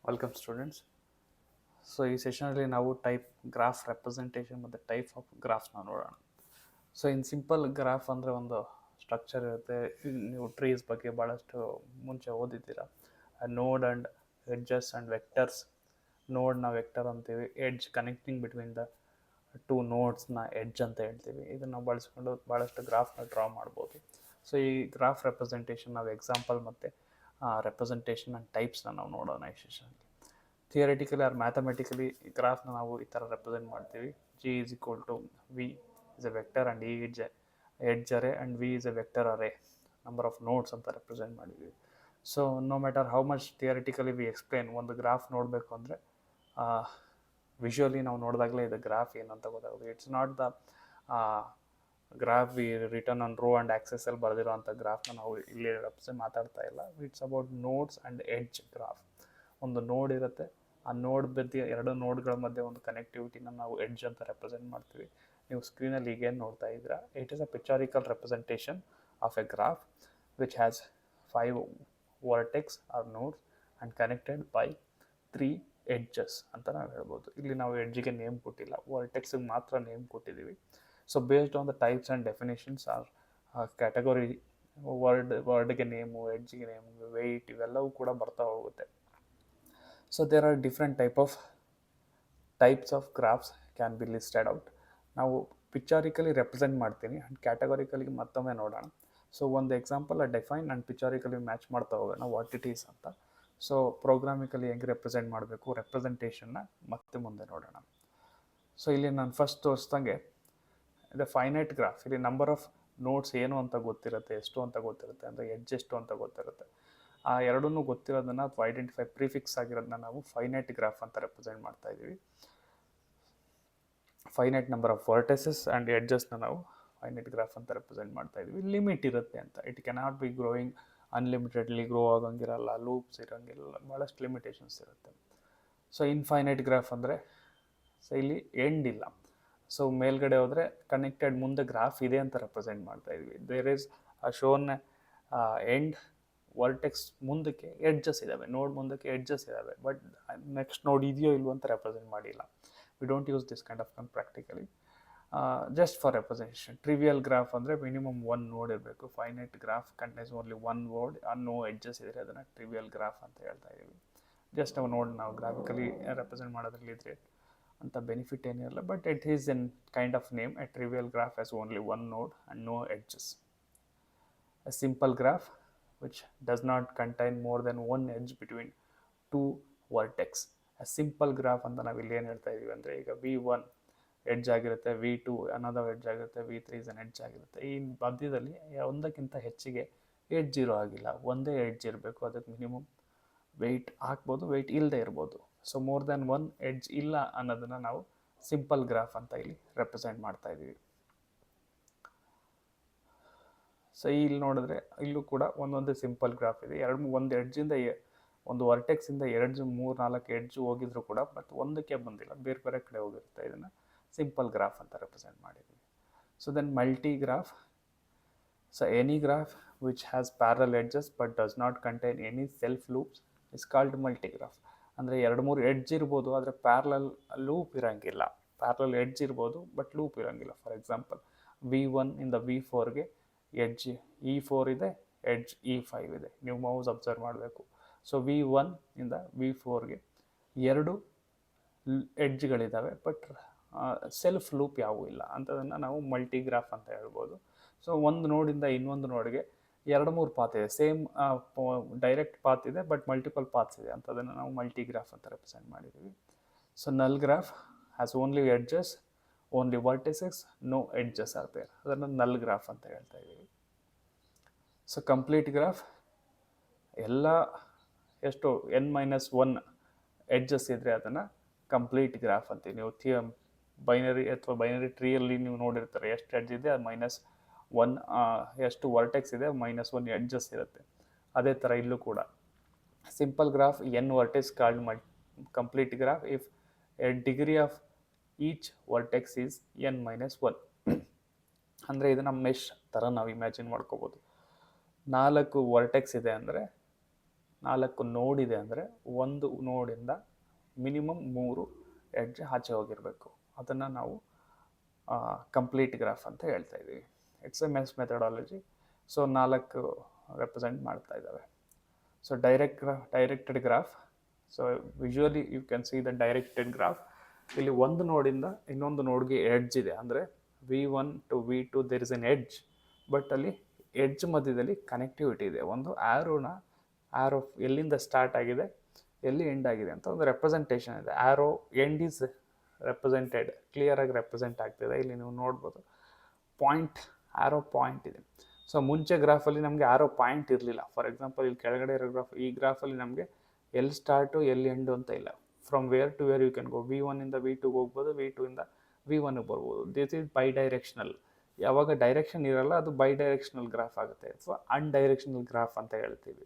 Welcome students. So ಈ ಸೆಷನಲ್ಲಿ ನಾವು graph representation ಮತ್ತು ಟೈಪ್ ಆಫ್ ಗ್ರಾಫ್ಸ್ನ ನೋಡೋಣ. ಸೊ ಇನ್ ಸಿಂಪಲ್ ಗ್ರಾಫ್ ಅಂದರೆ ಒಂದು ಸ್ಟ್ರಕ್ಚರ್ ಇರುತ್ತೆ. ನೀವು ಟ್ರೀಸ್ ಬಗ್ಗೆ ಭಾಳಷ್ಟು ಮುಂಚೆ ಓದಿದ್ದೀರಾ. Node and edges and vectors. ನೋಡ್ನ ವೆಕ್ಟರ್ ಅಂತೀವಿ, edge connecting between the two ನೋಡ್ಸ್ನ ಎಡ್ಜ್ ಅಂತ ಹೇಳ್ತೀವಿ. ಇದನ್ನು ಬಳಸ್ಕೊಂಡು ಭಾಳಷ್ಟು ಗ್ರಾಫ್ನ ಡ್ರಾ ಮಾಡ್ಬೋದು. ಸೊ ಈ ಗ್ರಾಫ್ ರೆಪ್ರೆಸೆಂಟೇಷನ್ ನಾವು ಎಕ್ಸಾಂಪಲ್ ಮತ್ತು ರೆಪ್ರೆಸೆಂಟೇಷನ್ ಆ್ಯಂಡ್ ಟೈಪ್ಸ್ನ ನಾವು ನೋಡೋಣ ಈ ಸೆಷನಲ್ಲಿ. ಥಿಯರಿಟಿಕಲಿ ಆರ್ ಮ್ಯಾಥಮೆಟಿಕಲಿ ಗ್ರಾಫ್ನ ನಾವು ಈ ಥರ ರೆಪ್ರೆಸೆಂಟ್ ಮಾಡ್ತೀವಿ. G is equal to V is a vector and E is a edge array and V is a vector array, number of nodes ಅಂತ ರೆಪ್ರೆಸೆಂಟ್ ಮಾಡಿದ್ದೀವಿ. So no matter how much theoretically we explain, ಒಂದು graph ನೋಡಬೇಕು ಅಂದರೆ visually ನಾವು ನೋಡಿದಾಗಲೇ ಇದು graph ಏನು ಅಂತ ಗೊತ್ತಾಗೋದು. It's not the graph we written on row and ಆಕ್ಸೆಸಲ್ಲಿ ಬರೆದಿರೋಂಥ ಗ್ರಾಫ್ನ ನಾವು ಇಲ್ಲಿ ರೆಪ್ರೆಸೆಂಟ್ ಮಾತಾಡ್ತಾ ಇಲ್ಲ. It's about nodes and edge graph. ಒಂದು ನೋಡ್ ಇರುತ್ತೆ, ಆ ನೋಡ್ ಮಧ್ಯೆ ಎರಡು ನೋಡ್ಗಳ ಮಧ್ಯೆ ಒಂದು ಕನೆಕ್ಟಿವಿಟಿನ ನಾವು ಎಡ್ಜ್ ಅಂತ ರೆಪ್ರೆಸೆಂಟ್ ಮಾಡ್ತೀವಿ. ನೀವು ಸ್ಕ್ರೀನಲ್ಲಿ ಈಗೇನು ನೋಡ್ತಾ ಇದ್ದೀರಾ, it is a pictorial representation of a graph which has 5 vertex or nodes and connected by 3 edges ಅಂತ ನಾವು ಹೇಳ್ಬೋದು. ಇಲ್ಲಿ ನಾವು ಎಡ್ಜಿಗೆ ನೇಮ್ ಕೊಟ್ಟಿಲ್ಲ, ವರ್ಟೆಕ್ಸಿಗೆ ಮಾತ್ರ ನೇಮ್ ಕೊಟ್ಟಿದ್ದೀವಿ. So based on the types and definitions or category, ವರ್ಡ್ಗೆ ನೇಮು, ಎಡ್ಜಿಗೆ ನೇಮು, ವೆಯ್ಟ್, ಇವೆಲ್ಲವೂ ಕೂಡ ಬರ್ತಾ ಹೋಗುತ್ತೆ. So there are different types of graphs can be listed out. ನಾವು ಪಿಕ್ಚರಿಕಲಿ ರೆಪ್ರೆಸೆಂಟ್ ಮಾಡ್ತೀನಿ ಆ್ಯಂಡ್ ಕ್ಯಾಟಗರಿಕಲಿ ಮತ್ತೊಮ್ಮೆ ನೋಡೋಣ. ಸೊ ಒಂದು ಎಕ್ಸಾಂಪಲ್ ಡಿಫೈನ್ ಆ್ಯಂಡ್ ಪಿಕ್ಚರಿಕಲಿ ಮ್ಯಾಚ್ ಮಾಡ್ತಾ ಹೋಗೋಣ ವಾಟ್ ಇಟ್ ಈಸ್ ಅಂತ. ಸೊ ಪ್ರೋಗ್ರಾಮಿಕಲಿ ಹೆಂಗೆ ರೆಪ್ರೆಸೆಂಟ್ ಮಾಡಬೇಕು, ರೆಪ್ರೆಸೆಂಟೇಷನ್ನ ಮತ್ತೆ ಮುಂದೆ ನೋಡೋಣ. ಸೊ ಇಲ್ಲಿ ನಾನು ಫಸ್ಟ್ ತೋರಿಸ್ದಂಗೆ ಇದು ಫೈನೈಟ್ ಗ್ರಾಫ್. ಇಲ್ಲಿ ನಂಬರ್ ಆಫ್ ನೋಟ್ಸ್ ಏನು ಅಂತ ಗೊತ್ತಿರುತ್ತೆ, ಎಷ್ಟು ಅಂತ ಗೊತ್ತಿರುತ್ತೆ, ಅಂದರೆ ಎಡ್ಜ್ ಎಷ್ಟು ಅಂತ ಗೊತ್ತಿರುತ್ತೆ. ಆ ಎರಡನ್ನೂ ಗೊತ್ತಿರೋದನ್ನು ಅಥವಾ ಐಡೆಂಟಿಫೈ ಪ್ರಿಫಿಕ್ಸ್ ಆಗಿರೋದನ್ನ ನಾವು ಫೈನೈಟ್ ಗ್ರಾಫ್ ಅಂತ ರೆಪ್ರೆಸೆಂಟ್ ಮಾಡ್ತಾ ಇದ್ದೀವಿ. ಫೈನೈಟ್ ನಂಬರ್ ಆಫ್ ವರ್ಟೆಸಸ್ ಆ್ಯಂಡ್ ಎಡ್ಜಸ್ನ ನಾವು ಫೈನೈಟ್ ಗ್ರಾಫ್ ಅಂತ ರೆಪ್ರೆಸೆಂಟ್ ಮಾಡ್ತಾ ಇದ್ದೀವಿ. ಲಿಮಿಟ್ ಇರುತ್ತೆ ಅಂತ, it cannot be growing unlimitedly, grow ಆಗೋಂಗಿರಲ್ಲ, ಲೂಪ್ಸ್ ಇರೋಂಗಿರಲ್ಲ, ಭಾಳಷ್ಟು ಲಿಮಿಟೇಷನ್ಸ್ ಇರುತ್ತೆ. ಸೊ ಇನ್ಫೈನೈಟ್ ಗ್ರಾಫ್ ಅಂದರೆ ಸೊ ಇಲ್ಲಿ ಎಂಡ್ ಇಲ್ಲ. ಸೊ ಮೇಲ್ಗಡೆ ಹೋದರೆ ಕನೆಕ್ಟೆಡ್ ಮುಂದೆ ಗ್ರಾಫ್ ಇದೆ ಅಂತ ರೆಪ್ರೆಸೆಂಟ್ ಮಾಡ್ತಾ ಇದ್ವಿ. There is shown and, vertex ಮುಂದಕ್ಕೆ ಎಡ್ಜಸ್ ಇದ್ದಾವೆ, ನೋಡ್ ಮುಂದಕ್ಕೆ ಎಡ್ಜಸ್ ಇದ್ದಾವೆ, ಬಟ್ ನೆಕ್ಸ್ಟ್ ನೋಡ್ ಇದೆಯೋ ಇಲ್ವೋ ಅಂತ ರೆಪ್ರೆಸೆಂಟ್ ಮಾಡಿಲ್ಲ. We don't use this kind of practically, just for representation. Trivial graph ಅಂದರೆ ಮಿನಿಮಮ್ 1 ನೋಡ್ ಇರಬೇಕು. Finite graph contains only 1 word, no edges ಇದ್ದರೆ ಅದನ್ನು ಟ್ರಿವಿಯಲ್ ಗ್ರಾಫ್ ಅಂತ ಹೇಳ್ತಾ ಇದ್ದೀವಿ. ಜಸ್ಟ್ ನಾವು ನೋಡ್ ನಾವು ಗ್ರಾಫಿಕಲಿ ರೆಪ್ರೆಸೆಂಟ್ ಮಾಡೋದ್ರಲ್ಲಿ ಇದ್ರೆ ಅಂತ ಬೆನಿಫಿಟ್ ಏನಿರಲ್ಲ, but it is an kind of name. A trivial graph has only 1 node and no edges. A simple graph which does not contain more than 1 edge between 2 vertex. A simple graph ಅಂತ ನಾವು ಇಲ್ಲಿ ಏನು ಹೇಳ್ತಾ ಇದ್ದೀವಿ ಅಂದರೆ, ಈಗ V1 edge ಆಗಿರುತ್ತೆ, V2 another edge ಆಗಿರುತ್ತೆ, V3 ಇಸ್ ಅನ್ ಎಡ್ಜ್ ಆಗಿರುತ್ತೆ. ಈ ಮಧ್ಯದಲ್ಲಿ ಒಂದಕ್ಕಿಂತ ಹೆಚ್ಚಿಗೆ ಎಡ್ಜ್ ಇರೋ ಆಗಿಲ್ಲ, ಒಂದೇ ಎಡ್ಜ್ ಇರಬೇಕು. ಅದಕ್ಕೆ ಮಿನಿಮಮ್ ವೆಯ್ಟ್ ಹಾಕ್ಬೋದು, ವೆಯ್ಟ್ ಇಲ್ಲದೆ ಇರ್ಬೋದು. ಸೊ ಮೋರ್ ದ್ಯಾನ್ 1 ಎಡ್ಜ್ ಇಲ್ಲ ಅನ್ನೋದನ್ನು ನಾವು ಸಿಂಪಲ್ ಗ್ರಾಫ್ ಅಂತ ಇಲ್ಲಿ ರೆಪ್ರೆಸೆಂಟ್ ಮಾಡ್ತಾ ಇದ್ದೀವಿ. ಸೊ ಇಲ್ಲಿ ನೋಡಿದ್ರೆ ಇಲ್ಲೂ ಕೂಡ ಒಂದೊಂದೇ ಸಿಂಪಲ್ ಗ್ರಾಫ್ ಇದೆ. ಒಂದು ಎಡ್ಜಿಂದ ಒಂದು ವರ್ಟೆಕ್ಸಿಂದ 2 3 4 ಎಡ್ಜ್ ಹೋಗಿದ್ರು ಕೂಡ ಬಟ್ ಒಂದಕ್ಕೆ ಬಂದಿಲ್ಲ, ಬೇರೆ ಬೇರೆ ಕಡೆ ಹೋಗಿರುತ್ತೆ. ಇದನ್ನು ಸಿಂಪಲ್ ಗ್ರಾಫ್ ಅಂತ ರೆಪ್ರೆಸೆಂಟ್ ಮಾಡಿದ್ದೀವಿ. So then multi graph. So any graph which has parallel edges but does not contain any self loops is called multi graph. ಅಂದರೆ 2-3 ಎಡ್ಜ್ ಇರ್ಬೋದು, ಆದರೆ ಪ್ಯಾರಲಲ್ ಲೂಪ್ ಇರೋಂಗಿಲ್ಲ. ಪ್ಯಾರಲಲ್ ಎಡ್ಜ್ ಇರ್ಬೋದು ಬಟ್ ಲೂಪ್ ಇರೋಂಗಿಲ್ಲ. For example V1 ಇಂದ V4ಗೆ edge E4 ಇದೆ, edge E5 ಇದೆ. ನೀವು ಮೌಸ್ ಅಬ್ಸರ್ವ್ ಮಾಡಬೇಕು. ಸೊ V1 ಇಂದ V4ಗೆ 2 ಎಡ್ಜ್ಗಳಿದ್ದಾವೆ, ಬಟ್ ಸೆಲ್ಫ್ ಲೂಪ್ ಯಾವುವು ಇಲ್ಲ. ಅಂಥದನ್ನು ನಾವು ಮಲ್ಟಿ ಗ್ರಾಫ್ ಅಂತ ಹೇಳ್ಬೋದು. ಸೊ ಒಂದು ನೋಡಿಂದ ಇನ್ನೊಂದು ನೋಡ್ಗೆ 2-3 ಪಾತ್ ಇದೆ, ಸೇಮ್ ಡೈರೆಕ್ಟ್ ಪಾತ್ ಇದೆ ಬಟ್ ಮಲ್ಟಿಪಲ್ ಪಾತ್ಸ್ ಇದೆ. ಅಂಥದನ್ನು ನಾವು ಮಲ್ಟಿ ಗ್ರಾಫ್ ಅಂತ ರೆಪ್ರೆಸೆಂಟ್ ಮಾಡಿದ್ದೀವಿ. So null graph has only edges, only vertices, no edges are there. ಅದನ್ನು ನಲ್ ಗ್ರಾಫ್ ಅಂತ ಹೇಳ್ತಾ ಇದ್ದೀವಿ. ಸೊ ಕಂಪ್ಲೀಟ್ ಗ್ರಾಫ್ ಎಲ್ಲ ಎಷ್ಟು n-1 ಎಡ್ಜಸ್ ಇದ್ದರೆ ಅದನ್ನು ಕಂಪ್ಲೀಟ್ ಗ್ರಾಫ್ ಅಂತೀವಿ. ನೀವು ಬೈನರಿ ಅಥವಾ ಬೈನರಿ ಟ್ರೀಯಲ್ಲಿ ನೀವು ನೋಡಿರ್ತಾರೆ, ಎಷ್ಟು ಎಡ್ಜ್ ಇದೆ ಅದು -1, ಎಷ್ಟು ವರ್ಟೆಕ್ಸ್ ಇದೆ -1 ಎಡ್ಜಸ್ ಇರುತ್ತೆ. ಅದೇ ಥರ ಇಲ್ಲೂ ಕೂಡ simple graph n vertex called complete graph if A degree of each vertex is n-1. ಅಂದರೆ ಇದನ್ನು ಮೆಶ್ ಥರ ನಾವು ಇಮ್ಯಾಜಿನ್ ಮಾಡ್ಕೋಬೋದು. 4 ವರ್ಟೆಕ್ಸ್ ಇದೆ ಅಂದರೆ 4 ನೋಡ್ ಇದೆ ಅಂದರೆ ಒಂದು ನೋಡಿಂದ ಮಿನಿಮಮ್ 3 ಎಡ್ಜ್ ಆಚೆ ಹೋಗಿರಬೇಕು. ಅದನ್ನು ನಾವು ಕಂಪ್ಲೀಟ್ ಗ್ರಾಫ್ ಅಂತ ಹೇಳ್ತಾ ಇದ್ದೀವಿ. It's a methodology. So 4 represent ಮಾಡ್ತಾ ಇದ್ದಾವೆ. So directed graph. So visually you can see the directed graph. ಇಲ್ಲಿ ಒಂದು ನೋಡಿಂದ ಇನ್ನೊಂದು ನೋಡ್ಗೆ ಎಡ್ಜ್ ಇದೆ, ಅಂದರೆ V1 to V2 there is an edge, but ಅಲ್ಲಿ ಎಡ್ಜ್ ಮಧ್ಯದಲ್ಲಿ ಕನೆಕ್ಟಿವಿಟಿ ಇದೆ. ಒಂದು ಆ್ಯರೋ ಎಲ್ಲಿಂದ ಸ್ಟಾರ್ಟ್ ಆಗಿದೆ ಎಲ್ಲಿ ಎಂಡ್ ಆಗಿದೆ ಅಂತ ಒಂದು ರೆಪ್ರೆಸೆಂಟೇಷನ್ ಇದೆ. ಆ್ಯರೋ ಎಂಡ್ ಈಸ್ ರೆಪ್ರೆಸೆಂಟೆಡ್, ಕ್ಲಿಯರಾಗಿ ರೆಪ್ರೆಸೆಂಟ್ ಆಗ್ತಿದೆ. ಇಲ್ಲಿ ನೀವು ನೋಡ್ಬೋದು ಆ್ಯರೋ ಪಾಯಿಂಟ್ ಇದೆ. ಸೊ ಮುಂಚೆ ಗ್ರಾಫಲ್ಲಿ ನಮಗೆ ಆ್ಯರೋ ಪಾಯಿಂಟ್ ಇರಲಿಲ್ಲ. ಫಾರ್ ಎಕ್ಸಾಂಪಲ್ ಇಲ್ಲಿ ಕೆಳಗಡೆ ಇರೋ ಈ ಗ್ರಾಫಲ್ಲಿ ನಮಗೆ ಎಲ್ಲಿ ಸ್ಟಾರ್ಟು ಎಲ್ಲಿ ಎಂಡು ಅಂತ ಇಲ್ಲ. From where to where you can go. V1 ಇಂದ V2ಗೆ ಹೋಗ್ಬೋದು, V2 ಇಂದ V1ಗೆ ಬರ್ಬೋದು. This is bidirectional. ಯಾವಾಗ ಡೈರೆಕ್ಷನ್ ಇರಲ್ಲ ಅದು ಬೈ ಡೈರೆಕ್ಷನಲ್ ಗ್ರಾಫ್ ಆಗುತ್ತೆ, ಅಥವಾ ಅನ್ಡೈರೆಕ್ಷನಲ್ ಗ್ರಾಫ್ ಅಂತ ಹೇಳ್ತೀವಿ.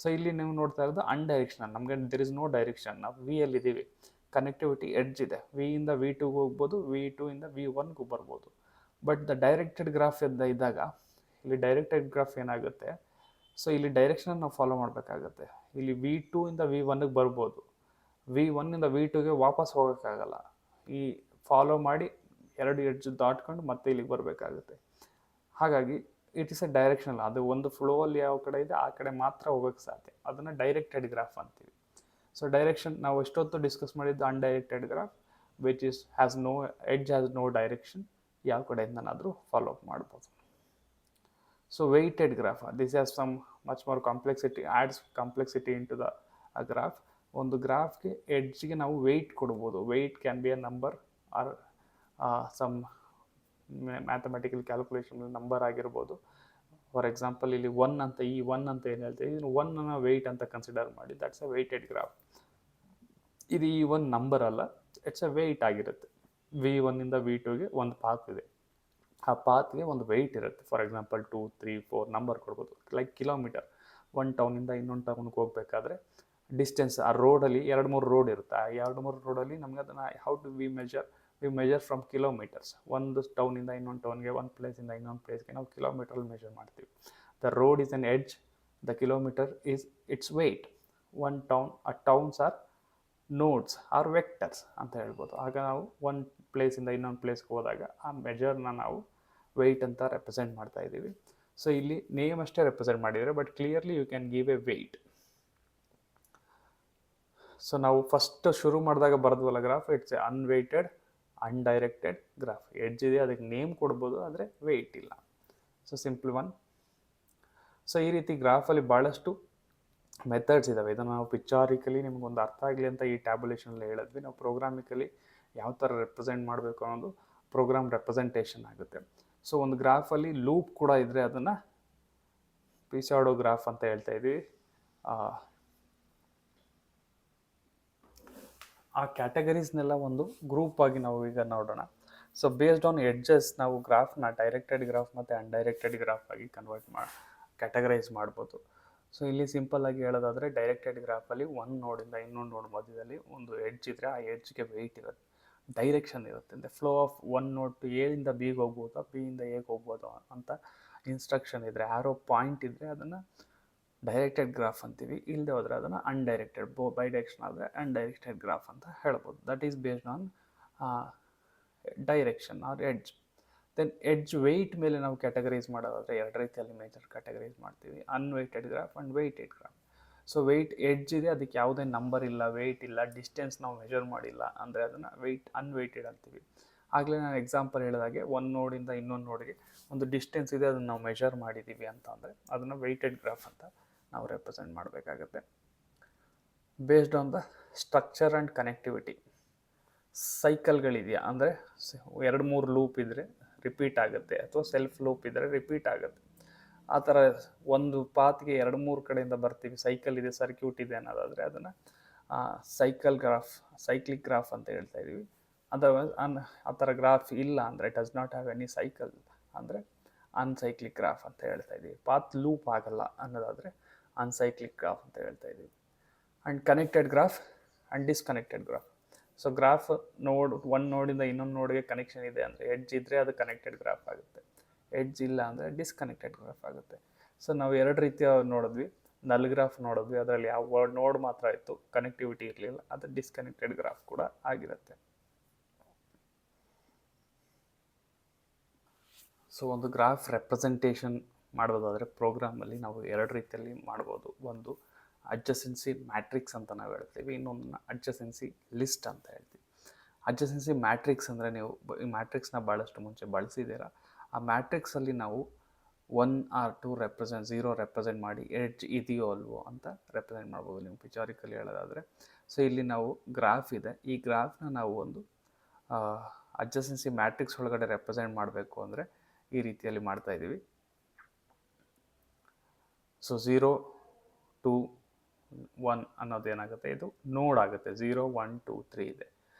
ಸೊ ಇಲ್ಲಿ ನೀವು ನೋಡ್ತಾ ಇರೋದು ಅನ್ಡೈರೆಕ್ಷನಲ್. ನಮಗೆ ದೇರ್ ಇಸ್ ನೋ ಡೈರೆಕ್ಷನ್. ನಾವು ವಿ ಇದ್ದೀವಿ, ಕನೆಕ್ಟಿವಿಟಿ ಎಡ್ಜ್ ಇದೆ. ವಿ ಇಂದ V2ಗೆ ಹೋಗ್ಬೋದು, V2 ಇಂದ V1ಗೂ ಬರ್ಬೋದು. ಬಟ್ ದ ಡೈರೆಕ್ಟೆಡ್ ಗ್ರಾಫ್ ಇದ್ದಾಗ ಇಲ್ಲಿ ಡೈರೆಕ್ಟೆಡ್ ಗ್ರಾಫ್ ಏನಾಗುತ್ತೆ, ಸೊ ಇಲ್ಲಿ ಡೈರೆಕ್ಷನ್ ನಾವು ಫಾಲೋ ಮಾಡಬೇಕಾಗತ್ತೆ. ಇಲ್ಲಿ V2 ಇಂದ V1ಗೆ ಬರ್ಬೋದು, V1 ಇಂದ V2ಗೆ ವಾಪಸ್ ಹೋಗೋಕ್ಕಾಗಲ್ಲ. ಈ ಫಾಲೋ ಮಾಡಿ 2 ಎಡ್ಜ್ ದಾಟ್ಕೊಂಡು ಮತ್ತೆ ಇಲ್ಲಿಗೆ ಬರಬೇಕಾಗುತ್ತೆ. ಹಾಗಾಗಿ ಇಟ್ ಇಸ್ ಎ ಡೈರೆಕ್ಷನಲ್. ಅದು ಒಂದು ಫ್ಲೋ ಅಲ್ಲಿ ಯಾವ ಕಡೆ ಇದೆ ಆ ಕಡೆ ಮಾತ್ರ ಹೋಗೋಕ್ಕೆ ಸಾಧ್ಯ. ಅದನ್ನು ಡೈರೆಕ್ಟೆಡ್ ಗ್ರಾಫ್ ಅಂತೀವಿ. ಸೊ ಡೈರೆಕ್ಷನ್ ನಾವು ಎಷ್ಟೊತ್ತು ಡಿಸ್ಕಸ್ ಮಾಡಿದ್ದು undirected graph, which is has no edge, has no direction. ಯಾವ ಕಡೆಯಿಂದನಾದರೂ ಫಾಲೋ ಅಪ್ ಮಾಡ್ಬೋದು. So weighted graph, this has some much more complexity, adds complexity in to the graph. ಒಂದು ಗ್ರಾಫ್ಗೆ ಎಡ್ಜ್ಗೆ ನಾವು ವೆಯ್ಟ್ ಕೊಡ್ಬೋದು. Weight can be a number or some mathematical calculation number ಆಗಿರ್ಬೋದು. For example ಇಲ್ಲಿ 1 ಅಂತ, ಈ 1 ಅಂತ ಏನು ಹೇಳ್ತೀವಿ, ಇದನ್ನು 1 ವೆಯ್ಟ್ ಅಂತ ಕನ್ಸಿಡರ್ ಮಾಡಿ. That's a weighted graph. ಇದು ಈ 1 ನಂಬರ್ ಅಲ್ಲ, ಇಟ್ಸ್ ಅ ವೆಯ್ಟ್ ಆಗಿರುತ್ತೆ. V1 ಇಂದ V2ಗೆ ಒಂದು ಪಾತ್ ಇದೆ, ಆ ಪಾತ್ಗೆ ಒಂದು ವೆಯ್ಟ್ ಇರುತ್ತೆ. ಫಾರ್ ಎಕ್ಸಾಂಪಲ್ 2, 3, 4 ನಂಬರ್ ಕೊಡ್ಬೋದು. ಲೈಕ್ ಕಿಲೋಮೀಟರ್, ಒಂದು ಟೌನಿಂದ ಇನ್ನೊಂದು ಟೌನ್ಗೆ ಹೋಗ್ಬೇಕಾದ್ರೆ ಡಿಸ್ಟೆನ್ಸ್, ಆ ರೋಡಲ್ಲಿ 2-3 ರೋಡ್ ಇರುತ್ತೆ. ಆ 2-3 ರೋಡಲ್ಲಿ ನಮಗೆ ಅದನ್ನು how to we measure from kilometers. ಒಂದು ಟೌನಿಂದ ಇನ್ನೊಂದು ಟೌನ್ಗೆ, ಒಂದು ಪ್ಲೇಸಿಂದ ಇನ್ನೊಂದು ಪ್ಲೇಸ್ಗೆ ನಾವು ಕಿಲೋಮೀಟ್ರಲ್ಲಿ ಮೆಜರ್ ಮಾಡ್ತೀವಿ. The road is an edge, the kilometer is its weight. One town, ಆ towns are nodes or vectors ಅಂತ ಹೇಳ್ಬೋದು. ಆಗ ನಾವು ಒಂದು ಪ್ಲೇಸಿಂದ ಇನ್ನೊಂದು ಪ್ಲೇಸ್ಗೆ ಹೋದಾಗ ಆ ಮೆಜರ್ನ ನಾವು ವೆಯ್ಟ್ ಅಂತ ರೆಪ್ರೆಸೆಂಟ್ ಮಾಡ್ತಾ ಇದ್ದೀವಿ. ಸೊ ಇಲ್ಲಿ ನೇಮ್ ಅಷ್ಟೇ ರೆಪ್ರೆಸೆಂಟ್ ಮಾಡಿದರೆ, but clearly you can give a weight. So ನಾವು ಫಸ್ಟ್ ಶುರು ಮಾಡಿದಾಗ ಬರೆದ್ವಲ್ಲ graph, it's a unweighted undirected graph. Edge ಇದೆ, ಅದಕ್ಕೆ ನೇಮ್ ಕೊಡ್ಬೋದು, ಆದರೆ ವೆಯ್ಟ್ ಇಲ್ಲ. So simple one. ಸೊ ಈ ರೀತಿ ಗ್ರಾಫಲ್ಲಿ ಭಾಳಷ್ಟು ಮೆಥಡ್ಸ್ ಇದ್ದಾವೆ. ಇದನ್ನು ನಾವು ಪಿಕ್ಚಾರಿಕಲಿ ನಿಮಗೊಂದು ಅರ್ಥ ಆಗಲಿ ಅಂತ ಈ ಟ್ಯಾಬ್ಯುಲೇಷನಲ್ಲಿ ಹೇಳಿದ್ವಿ. ನಾವು ಪ್ರೋಗ್ರಾಮಿಕಲಿ ಯಾವ ಥರ ರೆಪ್ರೆಸೆಂಟ್ ಮಾಡಬೇಕು ಅನ್ನೋದು ಪ್ರೋಗ್ರಾಮ್ ರೆಪ್ರೆಸೆಂಟೇಷನ್ ಆಗುತ್ತೆ. ಸೊ ಒಂದು ಗ್ರಾಫಲ್ಲಿ ಲೂಪ್ ಕೂಡ ಇದ್ದರೆ ಅದನ್ನು ಪಿಸಾಡೋ ಗ್ರಾಫ್ ಅಂತ ಹೇಳ್ತಾ ಇದ್ದೀವಿ. ಆ ಕ್ಯಾಟಗರೀಸ್ನೆಲ್ಲ ಒಂದು ಗ್ರೂಪ್ ಆಗಿ ನಾವು ಈಗ ನೋಡೋಣ. ಸೊ ಬೇಸ್ಡ್ ಆನ್ ಎಡ್ಜಸ್ ನಾವು ಗ್ರಾಫ್ನ ಡೈರೆಕ್ಟೆಡ್ ಗ್ರಾಫ್ ಮತ್ತು ಅನ್ಡೈರೆಕ್ಟೆಡ್ ಗ್ರಾಫ್ ಆಗಿ ಕ್ಯಾಟಗರೈಸ್ ಮಾಡ್ಬೋದು. ಸೊ ಇಲ್ಲಿ ಸಿಂಪಲ್ ಆಗಿ ಹೇಳೋದಾದರೆ, ಡೈರೆಕ್ಟೆಡ್ ಗ್ರಾಫಲ್ಲಿ ಒಂದು ನೋಡಿಂದ ಇನ್ನೊಂದು ನೋಡ್ ಮಧ್ಯದಲ್ಲಿ ಒಂದು ಎಡ್ಜ್ ಇದ್ದರೆ ಆ ಎಡ್ಜ್ಗೆ ವೆಯ್ಟ್ ಇರುತ್ತೆ, ಡೈರೆಕ್ಷನ್ ಇರುತ್ತೆ. ಅಂದರೆ ಫ್ಲೋ ಆಫ್ ಒಂದು ನೋಡ್ ಟು ಎ ಇಂದ ಬಿಗೆ ಹೋಗ್ಬೋದಾ, ಬಿ ಇಂದ ಎಗೆ ಹೋಗ್ಬೋದು ಅಂತ ಇನ್ಸ್ಟ್ರಕ್ಷನ್ ಇದ್ದರೆ, ಆ್ಯರೋ ಪಾಯಿಂಟ್ ಇದ್ದರೆ ಅದನ್ನು ಡೈರೆಕ್ಟೆಡ್ ಗ್ರಾಫ್ ಅಂತೀವಿ. ಇಲ್ಲದೆ ಹೋದರೆ ಅದನ್ನು ಅನ್ಡೈರೆಕ್ಟೆಡ್, ಬೈ ಡೈರೆಕ್ಷನ್ ಆದರೆ ಅನ್ಡೈರೆಕ್ಟೆಡ್ ಗ್ರಾಫ್ ಅಂತ ಹೇಳ್ಬೋದು. That is based on direction or edge. Then edge weight ಮೇಲೆ ನಾವು ಕ್ಯಾಟಗರೈಸ್ ಮಾಡೋದಾದರೆ 2 ರೀತಿಯಲ್ಲಿ ಮೇಜರ್ ಕ್ಯಾಟಗರೈಸ್ ಮಾಡ್ತೀವಿ, unweighted graph and weighted graph. So weight edge ಇದೆ, ಅದಕ್ಕೆ ಯಾವುದೇ ನಂಬರ್ ಇಲ್ಲ, ವೆಯ್ಟ್ ಇಲ್ಲ, ಡಿಸ್ಟೆನ್ಸ್ ನಾವು ಮೆಜರ್ ಮಾಡಿಲ್ಲ ಅಂದರೆ ಅದನ್ನು ಅನ್ವೆಯ್ಟೆಡ್ ಅಂತೀವಿ. ಆಗಲೇ ನಾನು ಎಕ್ಸಾಂಪಲ್ ಹೇಳಿದಾಗೆ ಒಂದು ನೋಡಿಂದ ಇನ್ನೊಂದು ನೋಡಿಗೆ ಒಂದು ಡಿಸ್ಟೆನ್ಸ್ ಇದೆ, ಅದನ್ನು ನಾವು ಮೆಜರ್ ಮಾಡಿದ್ದೀವಿ ಅಂತ ಅಂದರೆ ಅದನ್ನು ವೆಯ್ಟೆಡ್ ಗ್ರಾಫ್ ಅಂತ ನಾವು ರೆಪ್ರೆಸೆಂಟ್ ಮಾಡಬೇಕಾಗತ್ತೆ. Based on the structure and connectivity. ಸೈಕಲ್ಗಳಿದೆಯಾ ಅಂದರೆ 2-3 ಲೂಪ್ ಇದ್ದರೆ ರಿಪೀಟ್ ಆಗುತ್ತೆ, ಅಥವಾ ಸೆಲ್ಫ್ ಲೂಪ್ ಇದ್ದರೆ ರಿಪೀಟ್ ಆಗುತ್ತೆ. ಆ ಥರ ಒಂದು ಪಾತ್ಗೆ 2-3 ಕಡೆಯಿಂದ ಬರ್ತೀವಿ, ಸೈಕಲ್ ಇದೆ, ಸರ್ಕ್ಯೂಟ್ ಇದೆ ಅನ್ನೋದಾದರೆ ಅದನ್ನು ಸೈಕ್ಲಿಕ್ ಗ್ರಾಫ್ ಅಂತ ಹೇಳ್ತಾ ಇದ್ದೀವಿ. ಅದರ್ವೈಸ್ ಆ ಥರ ಗ್ರಾಫ್ ಇಲ್ಲ ಅಂದರೆ, does not have any cycle ಅಂದರೆ ಅನ್ಸೈಕ್ಲಿಕ್ ಗ್ರಾಫ್ ಅಂತ ಹೇಳ್ತಾ ಇದ್ದೀವಿ. ಪಾತ್ ಲೂಪ್ ಆಗಲ್ಲ ಅನ್ನೋದಾದರೆ ಅನ್ಸೈಕ್ಲಿಕ್ ಗ್ರಾಫ್ ಅಂತ ಹೇಳ್ತಾ ಇದ್ದೀವಿ. And connected graph and disconnected graph. So graph ಒಂದು ನೋಡಿಂದ ಇನ್ನೊಂದು ನೋಡಿಗೆ ಕನೆಕ್ಷನ್ ಇದೆ ಅಂದರೆ, ಎಡ್ಜ್ ಇದ್ದರೆ ಅದು ಕನೆಕ್ಟೆಡ್ ಗ್ರಾಫ್ ಆಗುತ್ತೆ, ಎಡ್ಜ್ ಇಲ್ಲ ಅಂದರೆ ಡಿಸ್ಕನೆಕ್ಟೆಡ್ ಗ್ರಾಫ್ ಆಗುತ್ತೆ. ಸೊ ನಾವು 2 ರೀತಿಯ ನೋಡಿದ್ವಿ. ನಲ್ ಗ್ರಾಫ್ ನೋಡಿದ್ವಿ, ಅದರಲ್ಲಿ ಯಾವ ನೋಡ್ ಮಾತ್ರ ಇತ್ತು, ಕನೆಕ್ಟಿವಿಟಿ ಇರಲಿಲ್ಲ, ಅದು ಡಿಸ್ಕನೆಕ್ಟೆಡ್ ಗ್ರಾಫ್ ಕೂಡ ಆಗಿರುತ್ತೆ. ಸೊ ಒಂದು ಗ್ರಾಫ್ ರೆಪ್ರೆಸೆಂಟೇಷನ್ ಮಾಡೋದಾದರೆ ಪ್ರೋಗ್ರಾಮಲ್ಲಿ ನಾವು ಎರಡು ರೀತಿಯಲ್ಲಿ ಮಾಡ್ಬೋದು. ಒಂದು ಅಡ್ಜಸೆನ್ಸಿ ಮ್ಯಾಟ್ರಿಕ್ಸ್ ಅಂತ ನಾವು ಹೇಳ್ತೀವಿ, ಇನ್ನೊಂದನ್ನ ಅಡ್ಜಸೆನ್ಸಿ ಲಿಸ್ಟ್ ಅಂತ ಹೇಳ್ತೀವಿ. ಅಡ್ಜಸೆನ್ಸಿ ಮ್ಯಾಟ್ರಿಕ್ಸ್ ಅಂದರೆ ನೀವು ಈ ಮ್ಯಾಟ್ರಿಕ್ಸ್ನ ಭಾಳಷ್ಟು ಮುಂಚೆ ಬಳಸಿದ್ದೀರಾ. ಆ ಮ್ಯಾಟ್ರಿಕ್ಸಲ್ಲಿ ನಾವು 1 or 2 ರೆಪ್ರೆಸೆಂಟ್ 0 ರೆಪ್ರೆಸೆಂಟ್ ಮಾಡಿ ಎಡ್ಜ್ ಇದೆಯೋ ಅಲ್ವೋ ಅಂತ ರೆಪ್ರೆಸೆಂಟ್ ಮಾಡ್ಬೋದು ನೀವು ಪಿಚಾರಿಕಲಿ ಹೇಳೋದಾದರೆ. ಸೊ ಇಲ್ಲಿ ನಾವು ಗ್ರಾಫ್ ಇದೆ, ಈ ಗ್ರಾಫ್ನ ನಾವು ಒಂದು ಅಡ್ಜಸೆನ್ಸಿ ಮ್ಯಾಟ್ರಿಕ್ಸ್ ಒಳಗಡೆ ರೆಪ್ರೆಸೆಂಟ್ ಮಾಡಬೇಕು ಅಂದರೆ ಈ ರೀತಿಯಲ್ಲಿ ಮಾಡ್ತಾಯಿದ್ದೀವಿ. ಸೊ 0 2 1 ಅನ್ನೋದೇನಾಗುತ್ತೆ, ಇದು ನೋಡ್ ಆಗುತ್ತೆ. 0 1 2 3 ಇದೆ.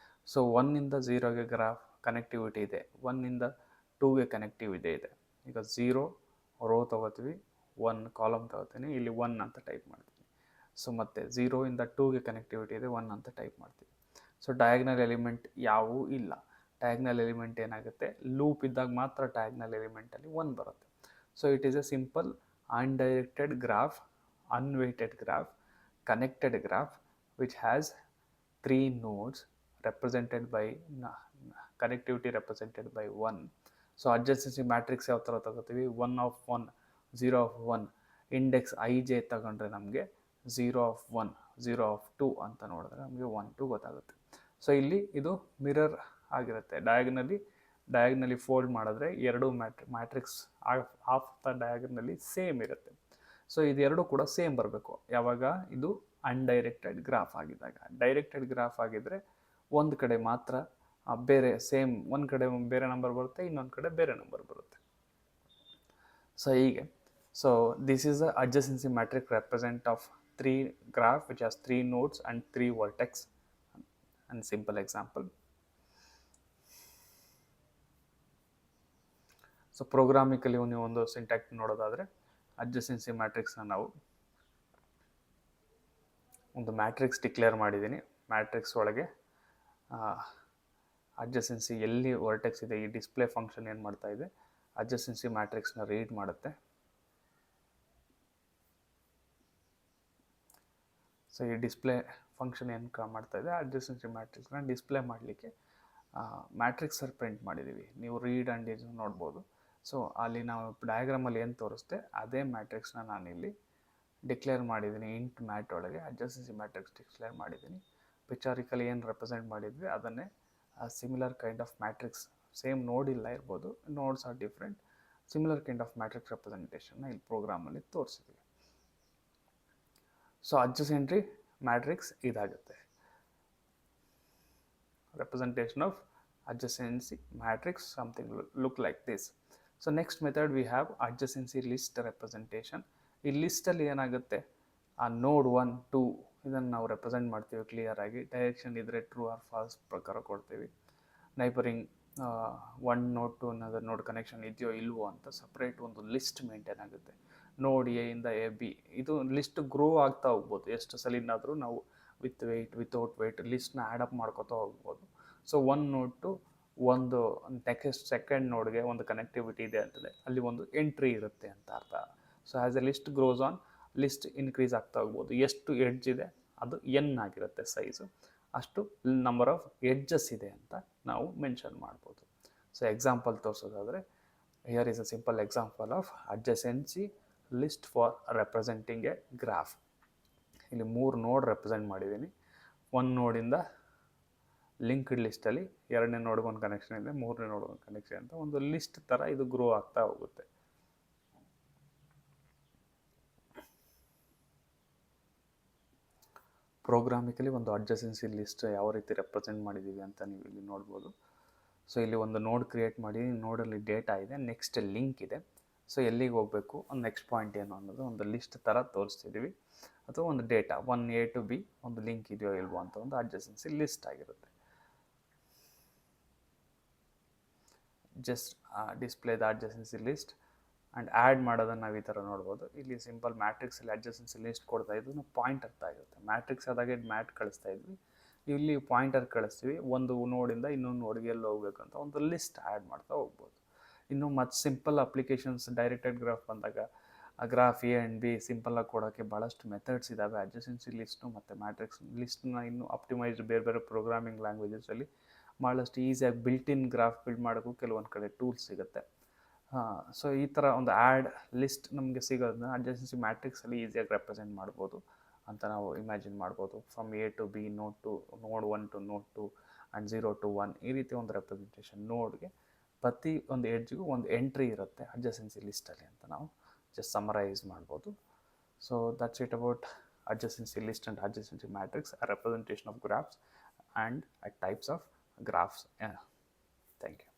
ಸೊ 1ಇಂದ 0ಗೆ ಗ್ರಾಫ್ ಕನೆಕ್ಟಿವಿಟಿ ಇದೆ, 1ಇಂದ 2ಗೆ ಕನೆಕ್ಟಿವಿಟಿ ಇದೆ. ಈಗ 0 ರೋ ತೊಗೋತೀವಿ, 1 ಕಾಲಮ್ ತೊಗೋತೀನಿ, ಇಲ್ಲಿ 1 ಅಂತ ಟೈಪ್ ಮಾಡ್ತೀನಿ. ಸೊ ಮತ್ತೆ 0ಇಂದ 2ಗೆ ಕನೆಕ್ಟಿವಿಟಿ ಇದೆ, 1 ಅಂತ ಟೈಪ್ ಮಾಡ್ತೀವಿ. ಸೊ ಡಯಾಗ್ನಲ್ ಎಲಿಮೆಂಟ್ ಯಾವೂ ಇಲ್ಲ. ಡಯಾಗ್ನಲ್ ಎಲಿಮೆಂಟ್ ಏನಾಗುತ್ತೆ, ಲೂಪ್ ಇದ್ದಾಗ ಮಾತ್ರ ಡಯಾಗ್ನಲ್ ಎಲಿಮೆಂಟಲ್ಲಿ 1 ಬರುತ್ತೆ. So it is A simple undirected graph, unweighted graph, connected graph which has 3 nodes represented by connectivity represented by 1. So adjacency matrix ಯಾವ ಥರ ತಗೋತೀವಿ, 1 of 1 0 of 1 ಇಂಡೆಕ್ಸ್ IJ ತಗೊಂಡ್ರೆ ನಮಗೆ 0 of 1 0 of 2 ಅಂತ ನೋಡಿದ್ರೆ ನಮಗೆ 1 2 ಗೊತ್ತಾಗುತ್ತೆ. ಸೊ ಇಲ್ಲಿ ಇದು ಮಿರರ್ ಆಗಿರುತ್ತೆ. ಡಯಾಗ್ನಲಿ ಫೋಲ್ಡ್ ಮಾಡಿದ್ರೆ ಎರಡು matrix of the diagonally same ಇರುತ್ತೆ. ಸೊ ಇದೆರಡು ಕೂಡ ಸೇಮ್ ಬರಬೇಕು. ಯಾವಾಗ ಇದು ಅನ್ಡೈರೆಕ್ಟೆಡ್ ಗ್ರಾಫ್ ಆಗಿದ್ದಾಗ. ಡೈರೆಕ್ಟೆಡ್ ಗ್ರಾಫ್ ಆಗಿದ್ದರೆ ಒಂದು ಕಡೆ ಮಾತ್ರ ಬೇರೆ ಸೇಮ್, ಒಂದು ಕಡೆ ಬೇರೆ ನಂಬರ್ ಬರುತ್ತೆ, ಇನ್ನೊಂದು ಕಡೆ ಬೇರೆ ನಂಬರ್ ಬರುತ್ತೆ. ಸೊ ಹೀಗೆ. So this is the adjacency matric represent of 3 graph which has 3 nodes and 3 vertex and simple example. So programmatically ನೀವು ಒಂದು ಸಿಂಟ್ಯಾಕ್ಸ್ ನೋಡೋದಾದರೆ ಅಡ್ಜಸೆನ್ಸಿ ಮ್ಯಾಟ್ರಿಕ್ಸ್ನ ನಾವು ಒಂದು ಮ್ಯಾಟ್ರಿಕ್ಸ್ ಡಿಕ್ಲೇರ್ ಮಾಡಿದ್ದೀನಿ. ಮ್ಯಾಟ್ರಿಕ್ಸ್ ಒಳಗೆ ಅಡ್ಜಸೆನ್ಸಿ ಎಲ್ಲಿ ವರ್ಟೆಕ್ಸ್ ಇದೆ, ಈ ಡಿಸ್ಪ್ಲೇ ಫಂಕ್ಷನ್ ಏನು ಮಾಡ್ತಾ ಇದೆ, ಅಡ್ಜಸೆನ್ಸಿ ಮ್ಯಾಟ್ರಿಕ್ಸ್ನ ರೀಡ್ ಮಾಡುತ್ತೆ. ಸೊ ಈ ಡಿಸ್ಪ್ಲೇ ಫಂಕ್ಷನ್ ಏನು ಮಾಡ್ತಾ ಇದೆ, ಅಡ್ಜಸೆನ್ಸಿ ಮ್ಯಾಟ್ರಿಕ್ಸ್ನ ಡಿಸ್ಪ್ಲೇ ಮಾಡಲಿಕ್ಕೆ ಮ್ಯಾಟ್ರಿಕ್ಸಲ್ಲಿ ಪ್ರಿಂಟ್ ಮಾಡಿದ್ದೀವಿ. ನೀವು ರೀಡ್ ಆ್ಯಂಡ್ ಇದು ನೋಡ್ಬೋದು. ಸೊ ಅಲ್ಲಿ ನಾವು ಡಯಾಗ್ರಾಮಲ್ಲಿ ಏನು ತೋರಿಸ್ತೆ ಅದೇ ಮ್ಯಾಟ್ರಿಕ್ಸ್ನ ನಾನಿಲ್ಲಿ ಡಿಕ್ಲೇರ್ ಮಾಡಿದ್ದೀನಿ. ಇಂಟ್ ಮ್ಯಾಟ್ ಒಳಗೆ ಅಡ್ಜಸೆನ್ಸಿ ಮ್ಯಾಟ್ರಿಕ್ಸ್ ಡಿಕ್ಲೇರ್ ಮಾಡಿದ್ದೀನಿ. ಪಿಚಾರಿಕಲಿ ಏನು ರೆಪ್ರೆಸೆಂಟ್ ಮಾಡಿದ್ವಿ ಅದನ್ನೇ similar kind of matrix, same node ಇಲ್ಲ ಇರ್ಬೋದು, nodes are different, similar kind of matrix ರೆಪ್ರೆಸೆಂಟೇಷನ್ನ ಇಲ್ಲಿ ಪ್ರೋಗ್ರಾಮಲ್ಲಿ ತೋರಿಸಿದ್ವಿ. ಸೊ ಅಡ್ಜಸೆಂಟ್ರಿ ಮ್ಯಾಟ್ರಿಕ್ಸ್ ಇದಾಗುತ್ತೆ, representation of adjacency matrix, something look like this. So next method we have adjacency list representation. ಈ ಲಿಸ್ಟಲ್ಲಿ ಏನಾಗುತ್ತೆ, ಆ ನೋಡ್ 1 2 ಇದನ್ನು ನಾವು ರೆಪ್ರೆಸೆಂಟ್ ಮಾಡ್ತೀವಿ ಕ್ಲಿಯರ್ ಆಗಿ. ಡೈರೆಕ್ಷನ್ ಇದ್ದರೆ ಟ್ರೂ ಆರ್ ಫಾಲ್ಸ್ ಪ್ರಕಾರ ಕೊಡ್ತೀವಿ. ನೈಬರಿಂಗ್ 1 ನೋಡ್ 2 ಅನ್ನೋದು ನೋಡ್ ಕನೆಕ್ಷನ್ ಇದೆಯೋ ಇಲ್ವೋ ಅಂತ ಸಪ್ರೇಟ್ ಒಂದು ಲಿಸ್ಟ್ ಮೇಂಟೈನ್ ಆಗುತ್ತೆ. ನೋಡ್ ಎ ಇಂದ ಎ ಬಿ, ಇದು ಲಿಸ್ಟ್ ಗ್ರೋ ಆಗ್ತಾ ಹೋಗ್ಬೋದು. ಎಷ್ಟು ಸಲಿನಾದರೂ ನಾವು ವಿತ್ ವೆಯ್ಟ್ ವಿತೌಟ್ ವೆಯ್ಟ್ ಲಿಸ್ಟ್ನ ಆ್ಯಡಪ್ ಮಾಡ್ಕೋತಾ ಹೋಗ್ಬೋದು. ಸೊ 1 ನೋಡ್ ಟು ಒಂದು ನೆಕ್ಸ್ಟ್ ಸೆಕೆಂಡ್ ನೋಡ್ಗೆ ಒಂದು ಕನೆಕ್ಟಿವಿಟಿ ಇದೆ ಅಂತಂದರೆ ಅಲ್ಲಿ ಒಂದು ಎಂಟ್ರಿ ಇರುತ್ತೆ ಅಂತ ಅರ್ಥ. So as A list grows on, list increase ಆಗ್ತಾ ಹೋಗ್ಬೋದು. ಎಷ್ಟು ಎಡ್ಜ್ ಇದೆ ಅದು ಎನ್ ಆಗಿರುತ್ತೆ ಸೈಜು, ಅಷ್ಟು ನಂಬರ್ ಆಫ್ ಎಡ್ಜಸ್ ಇದೆ ಅಂತ ನಾವು ಮೆನ್ಷನ್ ಮಾಡ್ಬೋದು. ಸೊ ಎಕ್ಸಾಂಪಲ್ ತೋರಿಸೋದಾದರೆ, here is a simple example of adjacency list for representing a graph. ಇಲ್ಲಿ 3 ನೋಡ್ ರೆಪ್ರೆಸೆಂಟ್ ಮಾಡಿದ್ದೀನಿ. 1 ನೋಡಿಂದ ಲಿಂಕ್ಡ್ ಲಿಸ್ಟಲ್ಲಿ 2ನೇ ನೋಡ್ಗೆ ಒಂದು ಕನೆಕ್ಷನ್ ಇದೆ, 3ನೇ ನೋಡ್ಗೆ ಒಂದು ಕನೆಕ್ಷನ್ ಅಂತ ಒಂದು ಲಿಸ್ಟ್ ಥರ ಇದು ಗ್ರೋ ಆಗ್ತಾ ಹೋಗುತ್ತೆ. ಪ್ರೋಗ್ರಾಮಿಕಲಿ ಒಂದು ಅಡ್ಜಸೆನ್ಸಿ ಲಿಸ್ಟ್ ಯಾವ ರೀತಿ ರೆಪ್ರೆಸೆಂಟ್ ಮಾಡಿದ್ದೀವಿ ಅಂತ ನೀವು ಇಲ್ಲಿ ನೋಡ್ಬೋದು. ಸೊ ಇಲ್ಲಿ ಒಂದು ನೋಡ್ ಕ್ರಿಯೇಟ್ ಮಾಡಿ, ನೋಡಲ್ಲಿ ಡೇಟಾ ಇದೆ, ನೆಕ್ಸ್ಟ್ ಲಿಂಕ್ ಇದೆ. ಸೊ ಎಲ್ಲಿಗೆ ಹೋಗಬೇಕು, ಒಂದು ನೆಕ್ಸ್ಟ್ ಪಾಯಿಂಟ್ ಏನು ಅನ್ನೋದು ಒಂದು ಲಿಸ್ಟ್ ಥರ ತೋರಿಸ್ತಿದ್ದೀವಿ, ಅಥವಾ ಒಂದು ಡೇಟಾ 1 A to B ಒಂದು ಲಿಂಕ್ ಇದೆಯೋ ಇಲ್ವೋ ಅಂತ ಒಂದು ಅಡ್ಜಸೆನ್ಸಿ ಲಿಸ್ಟ್ ಆಗಿರುತ್ತೆ. Just display the adjacency list and add ಮಾಡೋದನ್ನು ನಾವು ಈ ಥರ ನೋಡ್ಬೋದು. ಇಲ್ಲಿ ಸಿಂಪಲ್ ಮ್ಯಾಟ್ರಿಕ್ಸಲ್ಲಿ ಅಡ್ಜಸೆನ್ಸಿ ಲಿಸ್ಟ್ ಕೊಡ್ತಾ ಇದ್ದು ಪಾಯಿಂಟರ್ ಆಗಿರುತ್ತೆ. ಮ್ಯಾಟ್ರಿಕ್ಸ್ ಆದಾಗೆ ಮ್ಯಾಟ್ ಕಳಿಸ್ತಾ ಇದ್ವಿ, ಇಲ್ಲಿ ಪಾಯಿಂಟರ್ ಕಳಿಸ್ತೀವಿ. ಒಂದು ನೋಡಿಂದ ಇನ್ನೊಂದು ನೋಡ್ಗೆ ಎಲ್ಲಿ ಹೋಗ್ಬೇಕು ಅಂತ ಒಂದು ಲಿಸ್ಟ್ ಆ್ಯಡ್ ಮಾಡ್ತಾ ಹೋಗ್ಬೋದು. ಇನ್ನು ಮತ್ತು ಸಿಂಪಲ್ ಅಪ್ಲಿಕೇಶನ್ಸ್ ಡೈರೆಕ್ಟೆಡ್ ಗ್ರಾಫ್ ಬಂದಾಗ ಆ ಗ್ರಾಫ್ ಎ ಆ್ಯಂಡ್ ಬಿ ಸಿಂಪಲ್ಲಾಗಿ ಕೊಡೋಕ್ಕೆ ಭಾಳಷ್ಟು ಮೆಥಡ್ಸ್ ಇದ್ದಾವೆ. ಅಡ್ಜಸೆನ್ಸಿ ಲಿಸ್ಟು ಮತ್ತು ಮ್ಯಾಟ್ರಿಕ್ಸ್ ಲಿಸ್ಟನ್ನ ಇನ್ನೂ ಆಪ್ಟಿಮೈಸ್ಡ್ ಬೇರೆ ಬೇರೆ ಪ್ರೋಗ್ರಾಮಿಂಗ್ ಲ್ಯಾಂಗ್ವೇಜಸಲ್ಲಿ ಭಾಳಷ್ಟು ಈಸಿಯಾಗಿ ಬಿಲ್ಟ್ ಇನ್ ಗ್ರಾಫ್ ಬಿಲ್ಡ್ ಮಾಡೋಕ್ಕೂ ಕೆಲವೊಂದು ಕಡೆ ಟೂಲ್ಸ್ ಸಿಗುತ್ತೆ. ಸೊ ಈ ಥರ ಒಂದು ಆ್ಯಡ್ ಲಿಸ್ಟ್ ನಮಗೆ ಸಿಗೋದನ್ನ ಅಡ್ಜಸೆನ್ಸಿ ಮ್ಯಾಟ್ರಿಕ್ಸಲ್ಲಿ ಈಸಿಯಾಗಿ ರೆಪ್ರೆಸೆಂಟ್ ಮಾಡ್ಬೋದು ಅಂತ ನಾವು ಇಮ್ಯಾಜಿನ್ ಮಾಡ್ಬೋದು. ಫ್ರಮ್ ಎ ಟು ಬಿ, ನೋಡ್ 1 ಟು ನೋಡ್ 2 ಆ್ಯಂಡ್ 0 ಟು 1 ಈ ರೀತಿ ಒಂದು ರೆಪ್ರೆಸೆಂಟೇಷನ್. ನೋಡ್ಗೆ ಪ್ರತಿ ಒಂದು ಎಡ್ಜ್ಗೂ ಒಂದು ಎಂಟ್ರಿ ಇರುತ್ತೆ ಅಡ್ಜಸೆನ್ಸಿ ಲಿಸ್ಟಲ್ಲಿ ಅಂತ ನಾವು just summarize ಮಾಡ್ಬೋದು. So that's it about adjacency list and adjacency matrix, a representation of graphs and types of graphs. Thank you.